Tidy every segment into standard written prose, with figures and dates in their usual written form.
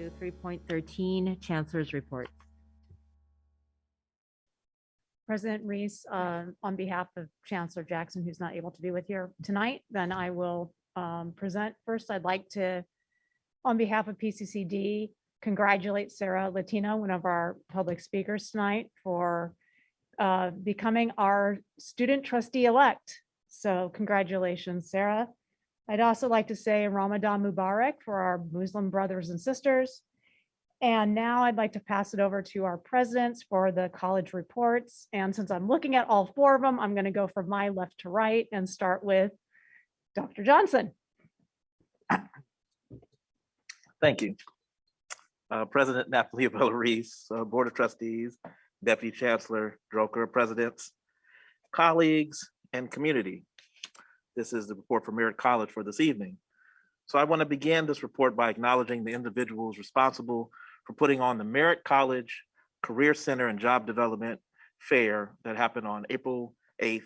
to 3.13, Chancellor's Reports. President Reese, on behalf of Chancellor Jackson, who's not able to be with here tonight, then I will present. First, I'd like to, on behalf of PCCD, congratulate Sarah Latino, one of our public speakers tonight, for becoming our student trustee-elect. So congratulations, Sarah. I'd also like to say Ramadan Mubarak for our Muslim brothers and sisters. And now I'd like to pass it over to our presidents for the college reports. And since I'm looking at all four of them, I'm going to go from my left to right and start with Dr. Johnson. Thank you. President Nathaniel Reese, Board of Trustees, Deputy Chancellor Droker, presidents, colleagues, and community. This is the report from Merritt College for this evening. So I want to begin this report by acknowledging the individuals responsible for putting on the Merritt College Career Center and Job Development Fair that happened on April 8th,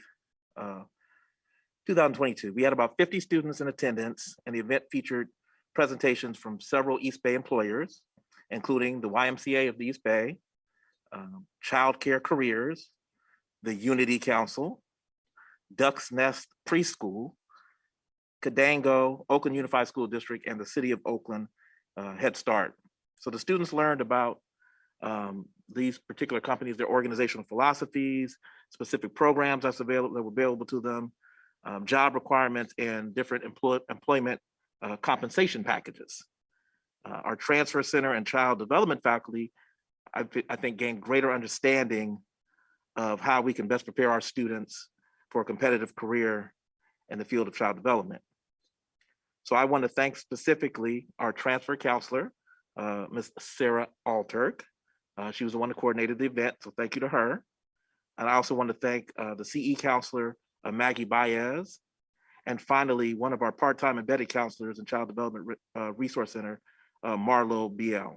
2022. We had about 50 students in attendance, and the event featured presentations from several East Bay employers, including the YMCA of the East Bay, Child Care Careers, the Unity Council, Duck's Nest Preschool, Cadango, Oakland Unified School District, and the City of Oakland Head Start. So the students learned about these particular companies, their organizational philosophies, specific programs that were available to them, job requirements, and different employment compensation packages. Our transfer center and child development faculty, I think, gained greater understanding of how we can best prepare our students for a competitive career in the field of child development. So I want to thank specifically our transfer counselor, Ms. Sarah Alterk. She was the one who coordinated the event, so thank you to her. And I also want to thank the CE counselor, Maggie Baez. And finally, one of our part-time embedded counselors in Child Development Resource Center, Marlo BL.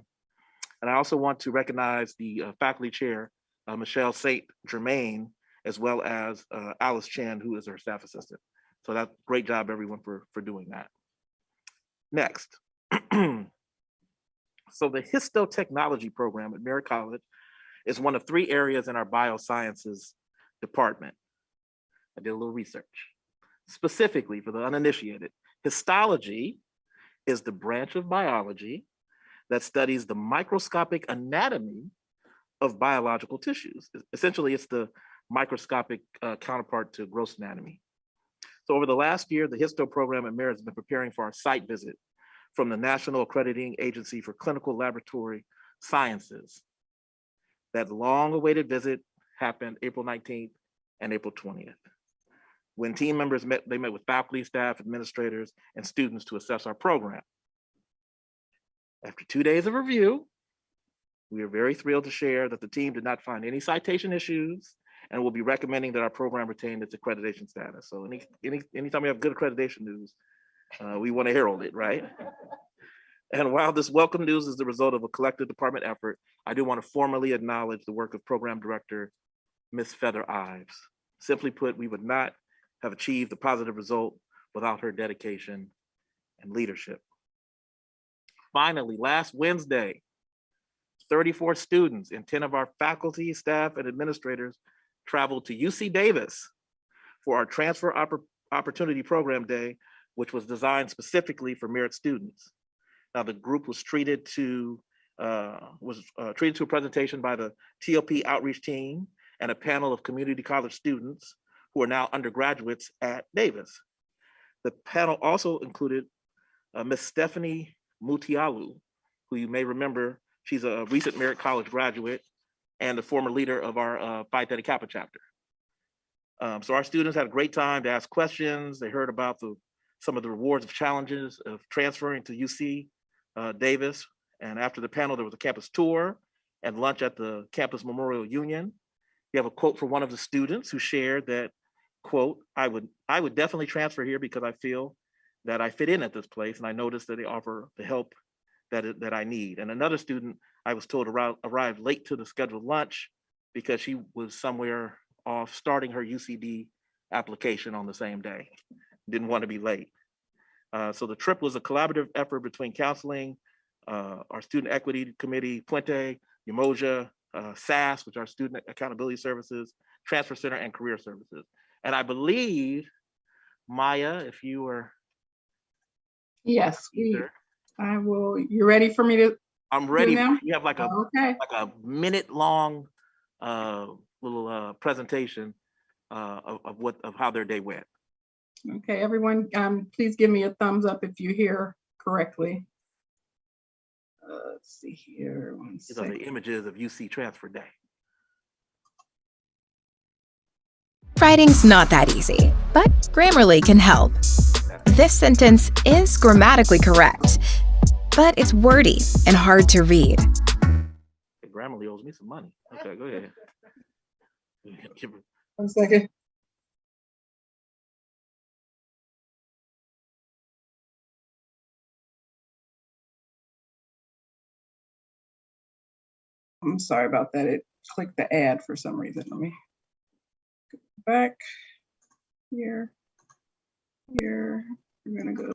And I also want to recognize the faculty chair, Michelle St. Germain, as well as Alice Chan, who is our staff assistant. So that's great job, everyone, for doing that. Next. So the Histo technology program at Merritt College is one of 3 areas in our biosciences department. I did a little research. Specifically for the uninitiated, histology is the branch of biology that studies the microscopic anatomy of biological tissues. Essentially, it's the microscopic counterpart to gross anatomy. So over the last year, the Histo program at Merritt has been preparing for our site visit from the National Accrediting Agency for Clinical Laboratory Sciences. That long-awaited visit happened April 19th and April 20th. When team members met, they met with faculty, staff, administrators, and students to assess our program. After 2 days of review, we are very thrilled to share that the team did not find any citation issues and will be recommending that our program retain its accreditation status. So anytime we have good accreditation news, we want to herald it, right? And while this welcome news is the result of a collective department effort, I do want to formally acknowledge the work of Program Director, Ms. Feather Ives. Simply put, we would not have achieved the positive result without her dedication and leadership. Finally, last Wednesday, 34 students and 10 of our faculty, staff, and administrators traveled to UC Davis for our Transfer Opportunity Program Day, which was designed specifically for Merritt students. Now, the group was treated to a presentation by the TOP outreach team and a panel of community college students who are now undergraduates at Davis. The panel also included Ms. Stephanie Mutialu, who you may remember, she's a recent Merritt College graduate and the former leader of our Phi Theta Kappa chapter. So our students had a great time to ask questions. They heard about some of the rewards of challenges of transferring to UC Davis. And after the panel, there was a campus tour and lunch at the Campus Memorial Union. We have a quote from one of the students who shared that, quote, I would definitely transfer here because I feel that I fit in at this place, and I noticed that they offer the help that I need. And another student, I was told, arrived late to the scheduled lunch because she was somewhere off starting her UCD application on the same day. Didn't want to be late. So the trip was a collaborative effort between counseling, our Student Equity Committee, Puente, Umoja, SAS, which are Student Accountability Services, Transfer Center, and Career Services. And I believe, Maya, if you were Yes, either, I will. You ready for me to I'm ready. now? You have like a Okay. minute long little presentation of how their day went. Okay, everyone, please give me a thumbs up if you hear correctly. Let's see here. One These are the second. images of UC Transfer Day. Writing's not that easy, but Grammarly can help. This sentence is grammatically correct, but it's wordy and hard to read. Grammarly owes me some money. Okay, go ahead. 1 second. I'm sorry about that. It clicked the ad for some reason. Let me go back here. Here. We're gonna go.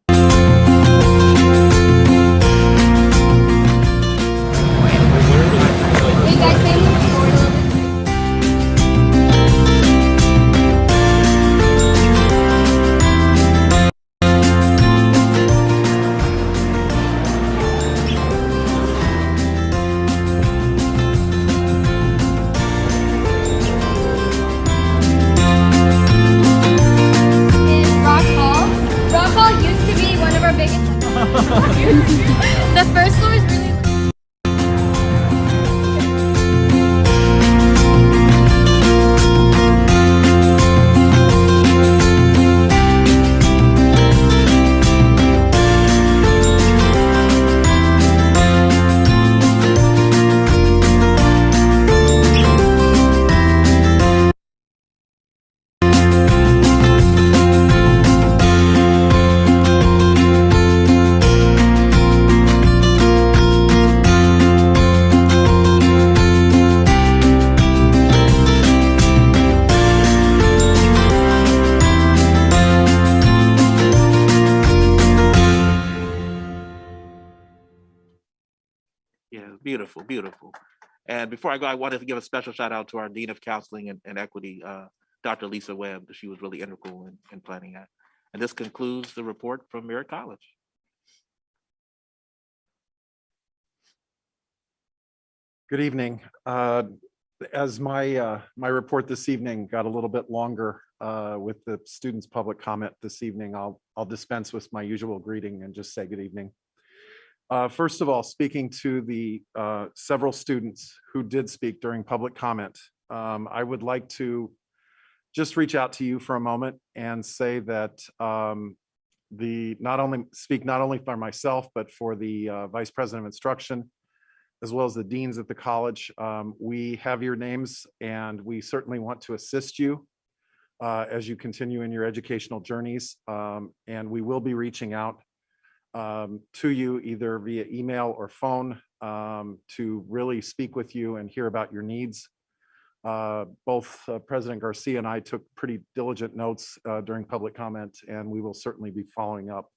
Hey guys, maybe move forward a little bit. Rock Hall used to be one of our biggest. The first floor is really. Yeah, beautiful, beautiful. And before I go, I wanted to give a special shout out to our Dean of Counseling and Equity, Dr. Lisa Webb. She was really integral in planning that. And this concludes the report from Merritt College. Good evening. As my report this evening got a little bit longer with the students' public comment this evening, I'll dispense with my usual greeting and just say good evening. First of all, speaking to the several students who did speak during public comment, I would like to just reach out to you for a moment and say that not only for myself, but for the Vice President of Instruction, as well as the deans at the college. We have your names and we certainly want to assist you as you continue in your educational journeys. And we will be reaching out to you either via email or phone to really speak with you and hear about your needs. Both President Garcia and I took pretty diligent notes during public comment, and we will certainly be following up.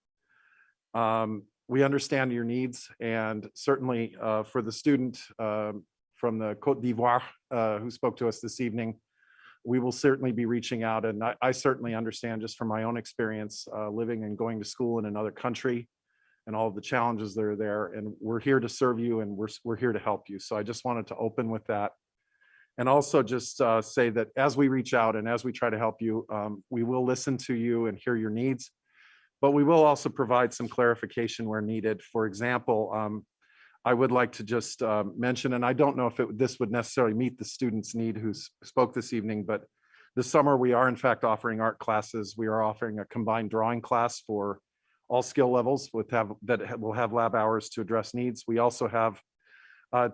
We understand your needs, and certainly for the student from the Côte d'Ivoire who spoke to us this evening, we will certainly be reaching out. And I certainly understand just from my own experience living and going to school in another country and all of the challenges that are there. And we're here to serve you, and we're here to help you. So I just wanted to open with that. And also just say that as we reach out and as we try to help you, we will listen to you and hear your needs, but we will also provide some clarification where needed. For example, I would like to just mention, and I don't know if this would necessarily meet the student's need who spoke this evening, but this summer we are in fact offering art classes. We are offering a combined drawing class for all skill levels that will have lab hours to address needs. We also have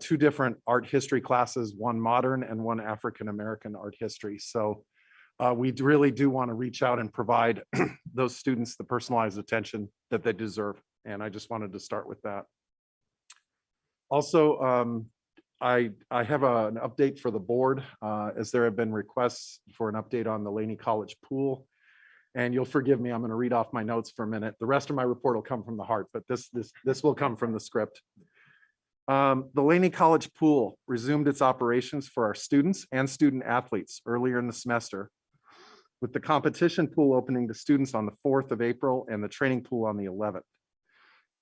two different art history classes, one modern and one African-American art history. So we really do want to reach out and provide those students the personalized attention that they deserve. And I just wanted to start with that. Also, I have an update for the board as there have been requests for an update on the Laney College pool And you'll forgive me, I'm going to read off my notes for a minute. The rest of my report will come from the heart, but this will come from the script. The Laney College pool resumed its operations for our students and student athletes earlier in the semester, with the competition pool opening to students on the 4th of April and the training pool on the 11th.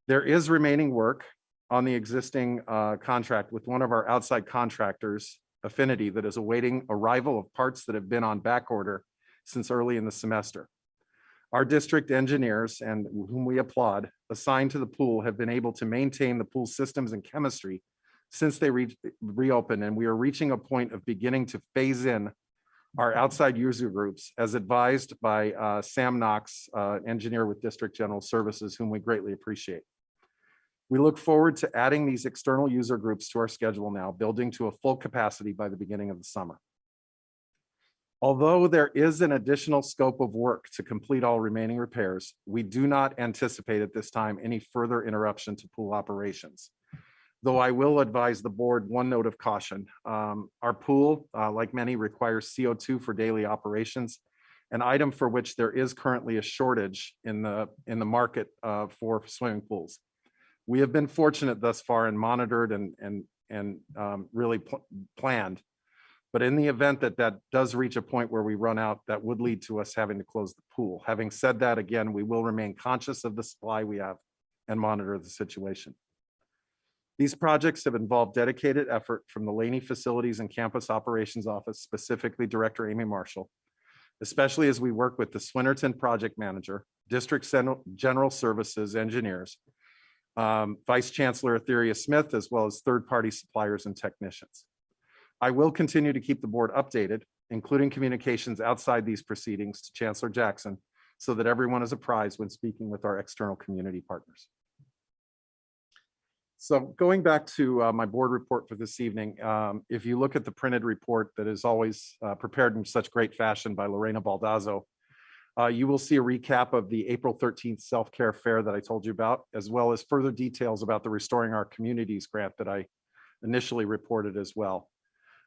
There is remaining work on the existing contract with one of our outside contractors, Affinity, that is awaiting arrival of parts that have been on back order since early in the semester. Our district engineers, and whom we applaud, assigned to the pool have been able to maintain the pool systems and chemistry since they reopened, and we are reaching a point of beginning to phase in our outside user groups as advised by Sam Knox, engineer with District General Services, whom we greatly appreciate. We look forward to adding these external user groups to our schedule now, building to a full capacity by the beginning of the summer. Although there is an additional scope of work to complete all remaining repairs, we do not anticipate at this time any further interruption to pool operations. Though I will advise the board one note of caution. Our pool, like many, requires CO2 for daily operations, an item for which there is currently a shortage in the market for swimming pools. We have been fortunate thus far and monitored and really planned. But in the event that that does reach a point where we run out, that would lead to us having to close the pool. Having said that, again, we will remain conscious of the supply we have and monitor the situation. These projects have involved dedicated effort from the Laney Facilities and Campus Operations Office, specifically Director Amy Marshall, especially as we work with the Swinnerton Project Manager, District General Services engineers, Vice Chancellor Etheria Smith, as well as third-party suppliers and technicians. I will continue to keep the board updated, including communications outside these proceedings to Chancellor Jackson, so that everyone is apprised when speaking with our external community partners. So going back to my board report for this evening, if you look at the printed report that is always prepared in such great fashion by Lorena Baldazzo, you will see a recap of the April 13th self-care fair that I told you about, as well as further details about the Restoring Our Communities grant that I initially reported as well.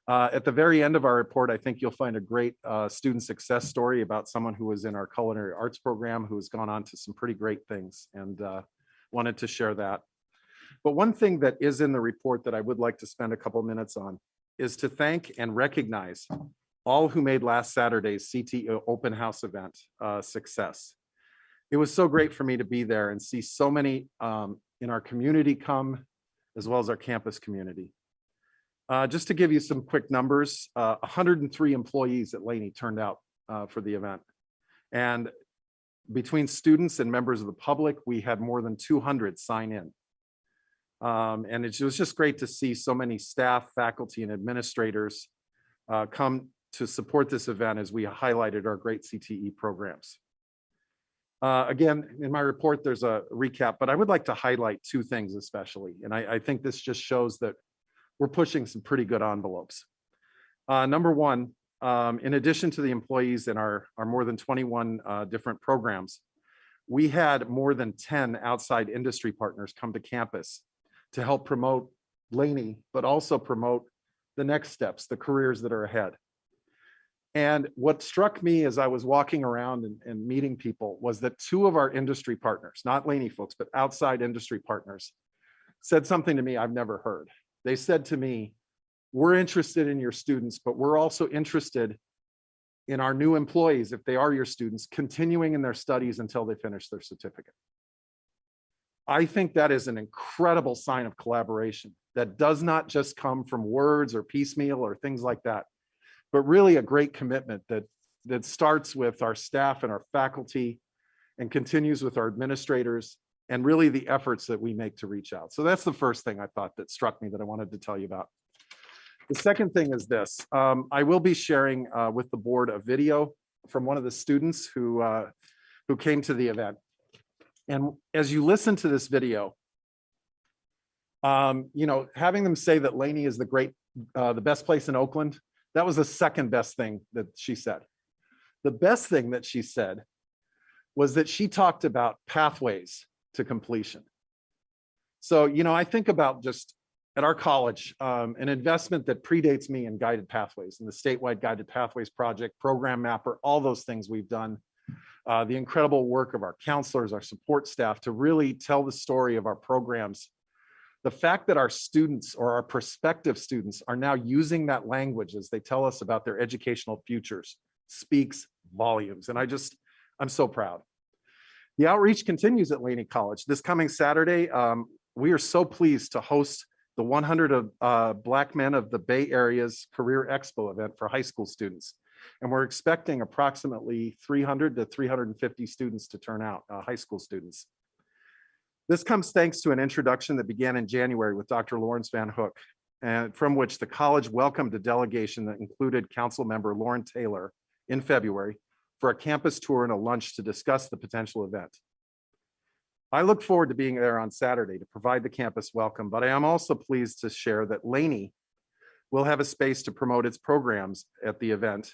At the very end of our report, I think you'll find a great student success story about someone who was in our culinary arts program who has gone on to some pretty great things, and wanted to share that. But one thing that is in the report that I would like to spend a couple minutes on is to thank and recognize all who made last Saturday's CT open house event a success. It was so great for me to be there and see so many in our community come, as well as our campus community. Just to give you some quick numbers, 103 employees at Laney turned out for the event. And between students and members of the public, we had more than 200 sign in. And it was just great to see so many staff, faculty, and administrators come to support this event as we highlighted our great CTE programs. Again, in my report, there's a recap, but I would like to highlight two things especially. And I think this just shows that we're pushing some pretty good envelopes. Number one, in addition to the employees in our more than 21 different programs, we had more than 10 outside industry partners come to campus to help promote Laney, but also promote the next steps, the careers that are ahead. And what struck me as I was walking around and meeting people was that two of our industry partners, not Laney folks, but outside industry partners, said something to me I've never heard. They said to me, we're interested in your students, but we're also interested in our new employees, if they are your students, continuing in their studies until they finish their certificate. I think that is an incredible sign of collaboration that does not just come from words or piecemeal or things like that, but really a great commitment that starts with our staff and our faculty and continues with our administrators and really the efforts that we make to reach out. So that's the first thing I thought that struck me that I wanted to tell you about. The second thing is this. I will be sharing with the board a video from one of the students who came to the event. And as you listen to this video, having them say that Laney is the best place in Oakland, that was the second best thing that she said. The best thing that she said was that she talked about pathways to completion. So, I think about just at our college, an investment that predates me in guided pathways and the statewide guided pathways project, program mapper, all those things we've done the incredible work of our counselors, our support staff to really tell the story of our programs. The fact that our students or our prospective students are now using that language as they tell us about their educational futures speaks volumes. And I'm so proud. The outreach continues at Laney College. This coming Saturday, we are so pleased to host the 100 of Black Men of the Bay Area's Career Expo event for high school students. And we're expecting approximately 300 to 350 students to turn out, high school students. This comes thanks to an introduction that began in January with Dr. Lawrence Van Hook, and from which the college welcomed a delegation that included Council Member Lauren Taylor in February for a campus tour and a lunch to discuss the potential event. I look forward to being there on Saturday to provide the campus welcome, but I am also pleased to share that Laney will have a space to promote its programs at the event.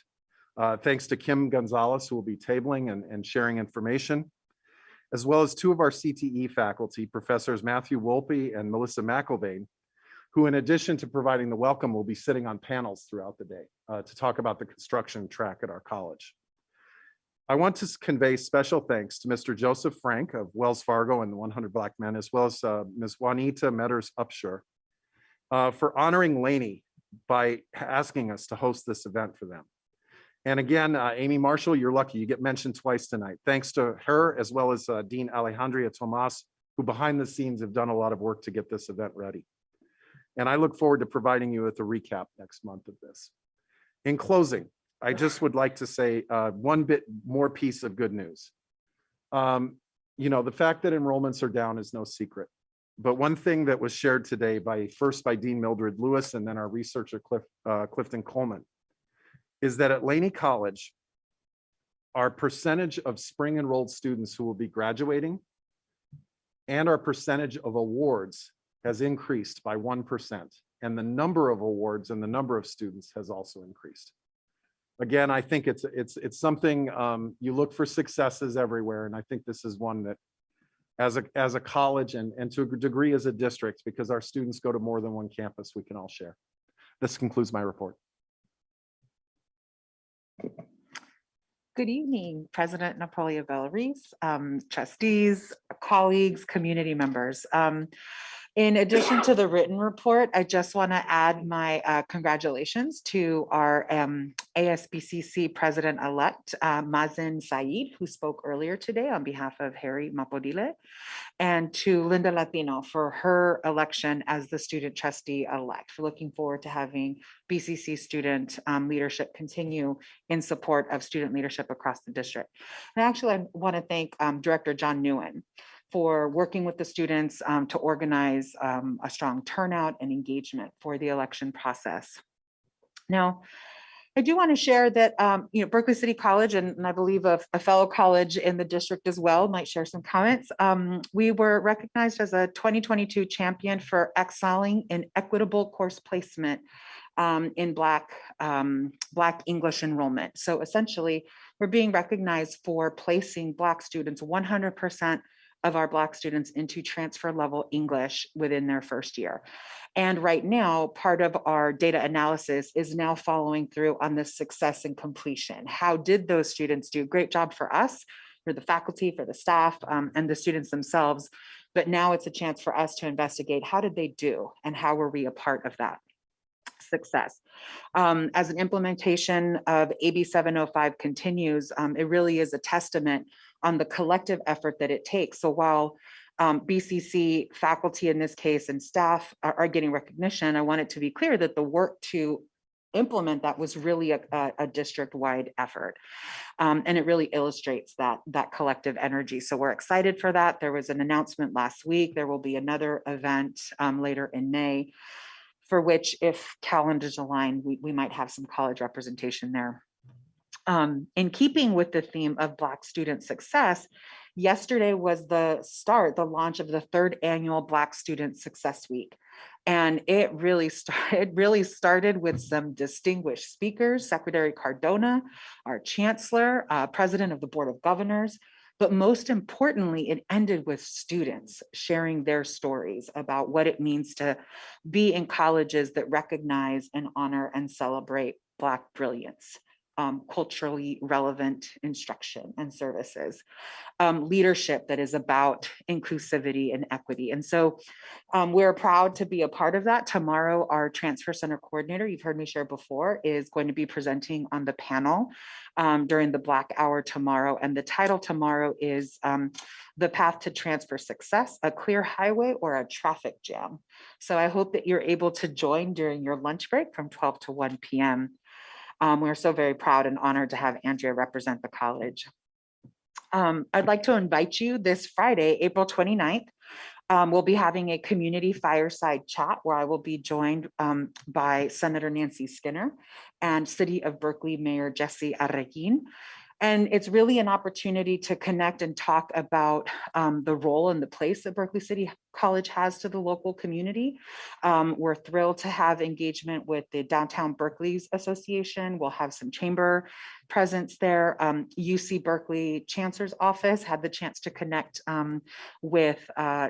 Thanks to Kim Gonzalez, who will be tabling and sharing information, as well as two of our CTE faculty, Professors Matthew Wolpe and Melissa McIlvain, who in addition to providing the welcome will be sitting on panels throughout the day to talk about the construction track at our college. I want to convey special thanks to Mr. Joseph Frank of Wells Fargo and the 100 Black Men, as well as Ms. Juanita Metters Upshur for honoring Laney by asking us to host this event for them. And again, Amy Marshall, you're lucky, you get mentioned twice tonight. Thanks to her, as well as Dean Alejandria Tomas, who behind the scenes have done a lot of work to get this event ready. And I look forward to providing you with a recap next month of this. In closing, I just would like to say one bit more piece of good news. You know, the fact that enrollments are down is no secret. But one thing that was shared today first by Dean Mildred Lewis and then our researcher Clifton Coleman is that at Laney College, our percentage of spring enrolled students who will be graduating and our percentage of awards has increased by 1%. And the number of awards and the number of students has also increased. Again, I think it's something you look for successes everywhere. And I think this is one that as a college and to a degree as a district, because our students go to more than one campus, we can all share. This concludes my report. Good evening, President Napoleon Bellarice, trustees, colleagues, community members. In addition to the written report, I just want to add my congratulations to our ASBCC President-elect, Mazen Saeed, who spoke earlier today on behalf of Harry Mapodile, and to Linda Latino for her election as the student trustee-elect. We're looking forward to having BCC student leadership continue in support of student leadership across the district. And actually, I want to thank Director John Nguyen for working with the students to organize a strong turnout and engagement for the election process. Now, I do want to share that Berkeley City College and I believe a fellow college in the district as well might share some comments. We were recognized as a 2022 champion for excelling in equitable course placement in Black English enrollment. So essentially, we're being recognized for placing Black students 100% of our Black students into transfer level English within their first year. And right now, part of our data analysis is now following through on the success and completion. How did those students do? Great job for us, for the faculty, for the staff, and the students themselves. But now it's a chance for us to investigate how did they do and how were we a part of that success. As an implementation of AB 705 continues, it really is a testament on the collective effort that it takes. So while BCC faculty in this case and staff are getting recognition, I want it to be clear that the work to implement that was really a district-wide effort. And it really illustrates that collective energy. So we're excited for that. There was an announcement last week. There will be another event later in May, for which if calendars align, we might have some college representation there. In keeping with the theme of Black student success, yesterday was the launch of the 3rd annual Black Student Success Week. And it really started with some distinguished speakers, Secretary Cardona, our Chancellor, President of the Board of Governors, but most importantly, it ended with students sharing their stories about what it means to be in colleges that recognize and honor and celebrate Black brilliance. culturally relevant instruction and services, leadership that is about inclusivity and equity. And so we're proud to be a part of that. Tomorrow, our transfer center coordinator, you've heard me share before, is going to be presenting on the panel during the Black Hour tomorrow. And the title tomorrow is The Path to Transfer Success, a Clear Highway or a Traffic Jam. So I hope that you're able to join during your lunch break from 12 to 1 p.m. We're so very proud and honored to have Andrea represent the college. I'd like to invite you this Friday, April 29th. We'll be having a community fireside chat where I will be joined by Senator Nancy Skinner and City of Berkeley Mayor Jesse Arreguin. And it's really an opportunity to connect and talk about the role and the place that Berkeley City College has to the local community. We're thrilled to have engagement with the Downtown Berkeley's Association. We'll have some chamber presence there. UC Berkeley Chancellor's office had the chance to connect with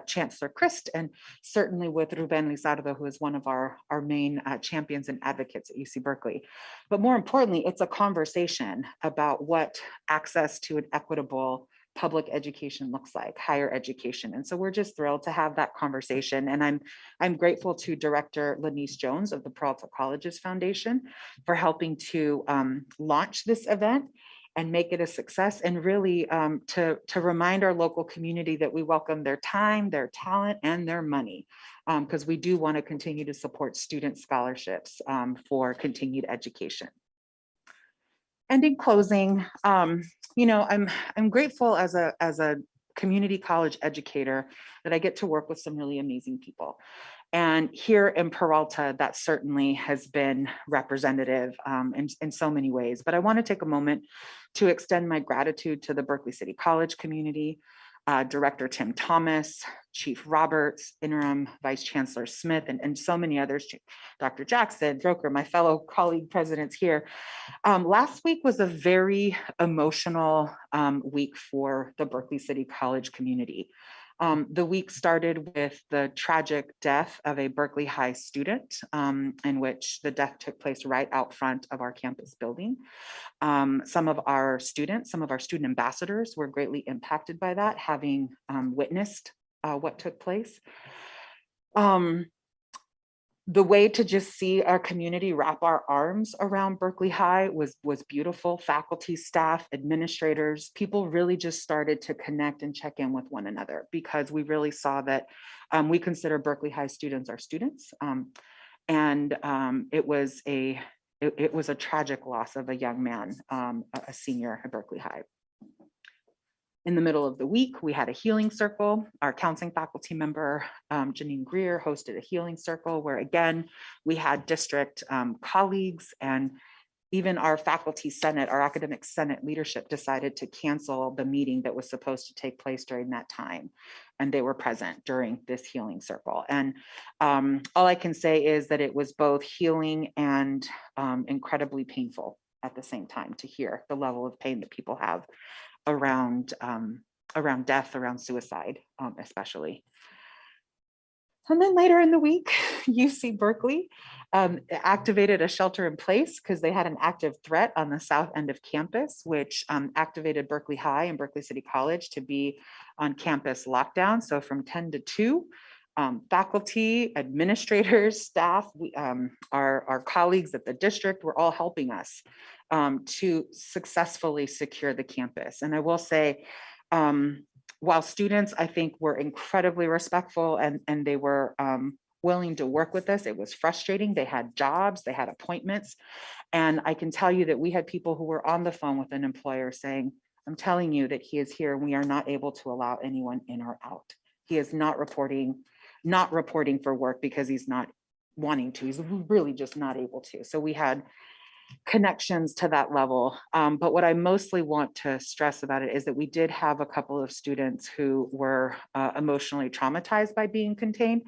Chancellor Christ and certainly with Ruben Lizardo, who is one of our main champions and advocates at UC Berkeley. But more importantly, it's a conversation about what access to an equitable public education looks like, higher education. And so we're just thrilled to have that conversation. And I'm grateful to Director Lanice Jones of the Peralta Colleges Foundation for helping to launch this event and make it a success, and really to remind our local community that we welcome their time, their talent, and their money, because we do want to continue to support student scholarships for continued education. And in closing, you know, I'm grateful as a community college educator that I get to work with some really amazing people. And here in Peralta, that certainly has been representative in so many ways. But I want to take a moment to extend my gratitude to the Berkeley City College community, Director Tim Thomas, Chief Roberts, Interim Vice Chancellor Smith, and so many others, Dr. Jackson, Droker, my fellow colleague presidents here. Last week was a very emotional week for the Berkeley City College community. The week started with the tragic death of a Berkeley High student, in which the death took place right out front of our campus building. Some of our student ambassadors were greatly impacted by that, having witnessed what took place. The way to just see our community wrap our arms around Berkeley High was beautiful. Faculty, staff, administrators, people really just started to connect and check in with one another, because we really saw that we consider Berkeley High students our students. It was a tragic loss of a young man, a senior at Berkeley High. In the middle of the week, we had a healing circle. Our counseling faculty member, Janine Greer, hosted a healing circle where, again, we had district colleagues, and even our faculty senate, our academic senate leadership decided to cancel the meeting that was supposed to take place during that time. And they were present during this healing circle. And all I can say is that it was both healing and incredibly painful at the same time to hear the level of pain that people have around death, around suicide, especially. And then later in the week, UC Berkeley activated a shelter in place because they had an active threat on the south end of campus, which activated Berkeley High and Berkeley City College to be on campus lockdown. So from 10 to 2, faculty, administrators, staff, our colleagues at the district were all helping us to successfully secure the campus. And I will say, while students, I think, were incredibly respectful and they were willing to work with us, it was frustrating. They had jobs, they had appointments. And I can tell you that we had people who were on the phone with an employer saying, I'm telling you that he is here and we are not able to allow anyone in or out. He is not reporting for work because he's not wanting to. He's really just not able to. So we had connections to that level. But what I mostly want to stress about it is that we did have a couple of students who were emotionally traumatized by being contained.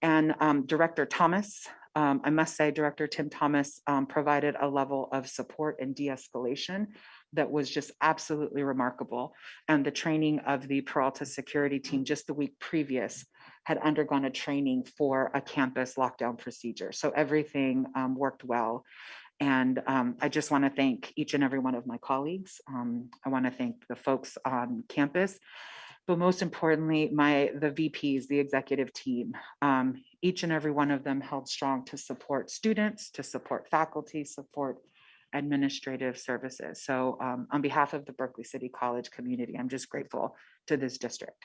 And Director Thomas, I must say, Director Tim Thomas provided a level of support and de-escalation that was just absolutely remarkable. And the training of the Peralta security team just the week previous had undergone a training for a campus lockdown procedure. So everything worked well. And I just want to thank each and every one of my colleagues. I want to thank the folks on campus, but most importantly, the VPs, the executive team. Each and every one of them held strong to support students, to support faculty, support administrative services. So on behalf of the Berkeley City College community, I'm just grateful to this district.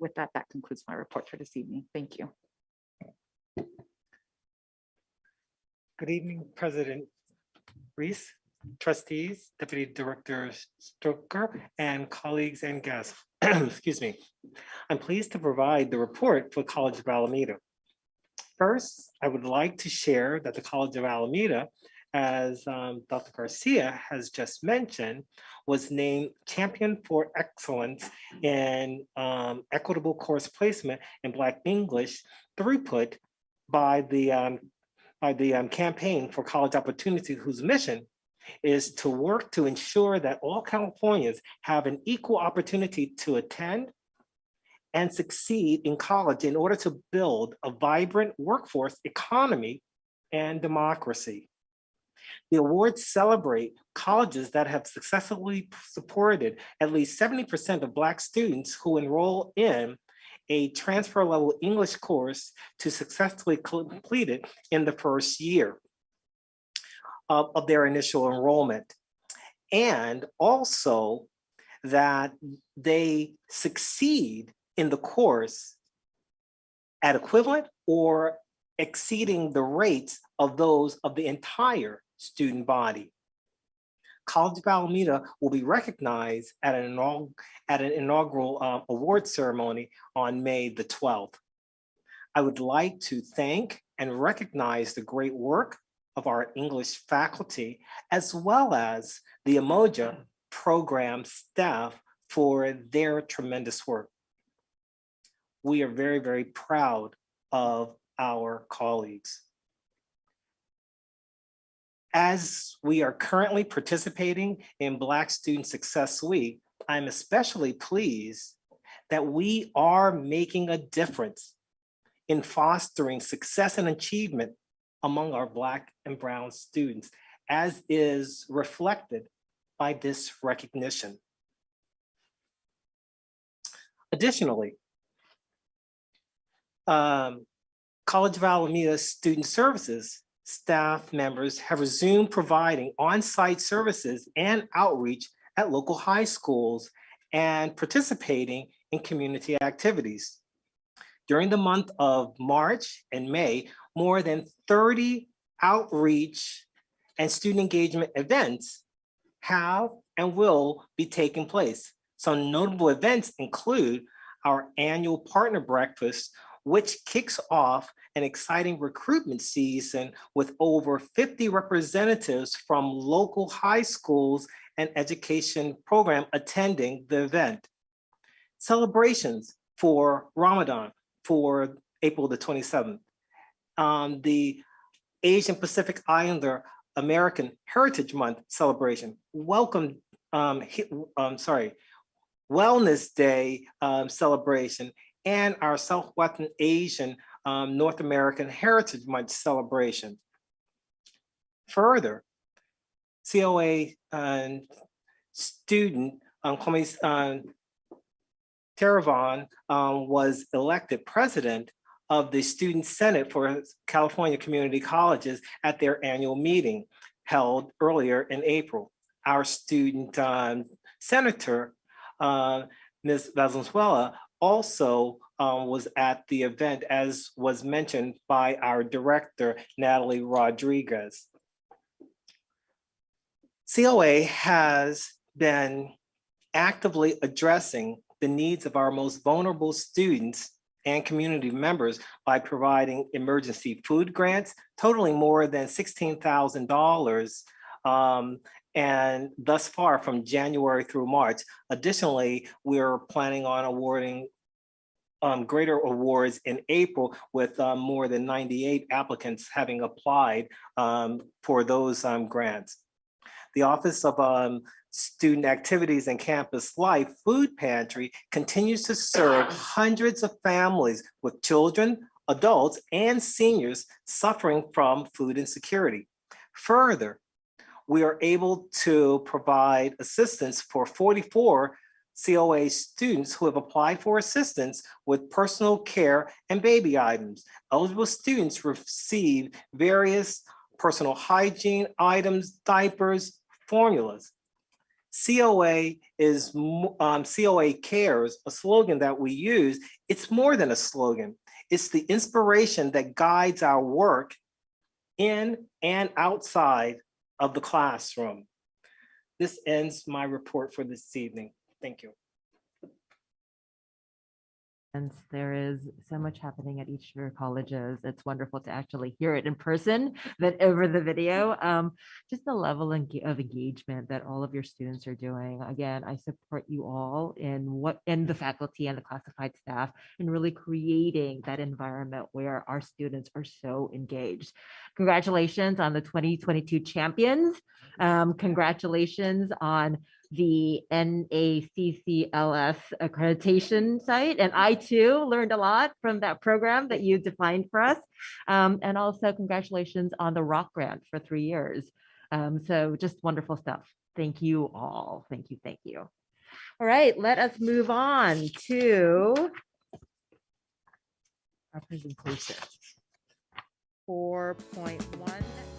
With that, that concludes my report for this evening. Thank you. Good evening, President Reese, trustees, Deputy Director Droker, and colleagues and guests. Excuse me. I'm pleased to provide the report for College of Alameda. First, I would like to share that the College of Alameda, as Dr. Garcia has just mentioned, was named Champion for Excellence in Equitable Course Placement in Black English Throughput by the Campaign for College Opportunity, whose mission is to work to ensure that all Californians have an equal opportunity to attend and succeed in college in order to build a vibrant workforce economy and democracy. The awards celebrate colleges that have successfully supported at least 70% of Black students who enroll in a transfer level English course to successfully complete it in the first year of their initial enrollment. And also that they succeed in the course at equivalent or exceeding the rates of those of the entire student body. College of Alameda will be recognized at an inaugural award ceremony on May the 12th. I would like to thank and recognize the great work of our English faculty, as well as the Umoja program staff for their tremendous work. We are very, very proud of our colleagues. As we are currently participating in Black Student Success Week, I'm especially pleased that we are making a difference in fostering success and achievement among our Black and Brown students, as is reflected by this recognition. Additionally, College of Alameda Student Services staff members have resumed providing on-site services and outreach at local high schools and participating in community activities. During the month of March and May, more than 30 outreach and student engagement events have and will be taking place. Some notable events include our annual partner breakfast, which kicks off an exciting recruitment season with over 50 representatives from local high schools and education program attending the event. Celebrations for Ramadan for April the 27th. The Asian Pacific Islander American Heritage Month celebration. Wellness Day celebration, and our Southwestern Asian North American Heritage Month celebration. Further, COA student Teravan was elected president of the Student Senate for California Community Colleges at their annual meeting held earlier in April. Our student senator, Ms. Valenzuela, also was at the event, as was mentioned by our director, Natalie Rodriguez. COA has been actively addressing the needs of our most vulnerable students and community members by providing emergency food grants totaling more than $16,000 and thus far from January through March. Additionally, we're planning on awarding greater awards in April with more than 98 applicants having applied for those grants. The Office of Student Activities and Campus Life Food Pantry continues to serve hundreds of families with children, adults, and seniors suffering from food insecurity. Further, we are able to provide assistance for 44 COA students who have applied for assistance with personal care and baby items. Eligible students receive various personal hygiene items, diapers, formulas. COA is COA Cares, a slogan that we use. It's more than a slogan. It's the inspiration that guides our work in and outside of the classroom. This ends my report for this evening. Thank you. And there is so much happening at each of your colleges. It's wonderful to actually hear it in person than over the video. Just the level of engagement that all of your students are doing. Again, I support you all in the faculty and the classified staff in really creating that environment where our students are so engaged. Congratulations on the 2022 champions. Congratulations on the NACCLS accreditation site. And I too learned a lot from that program that you defined for us. And also congratulations on the ROC grant for 3 years. So just wonderful stuff. Thank you all. Thank you. Thank you. All right, let us move on to our presentation. 4.1.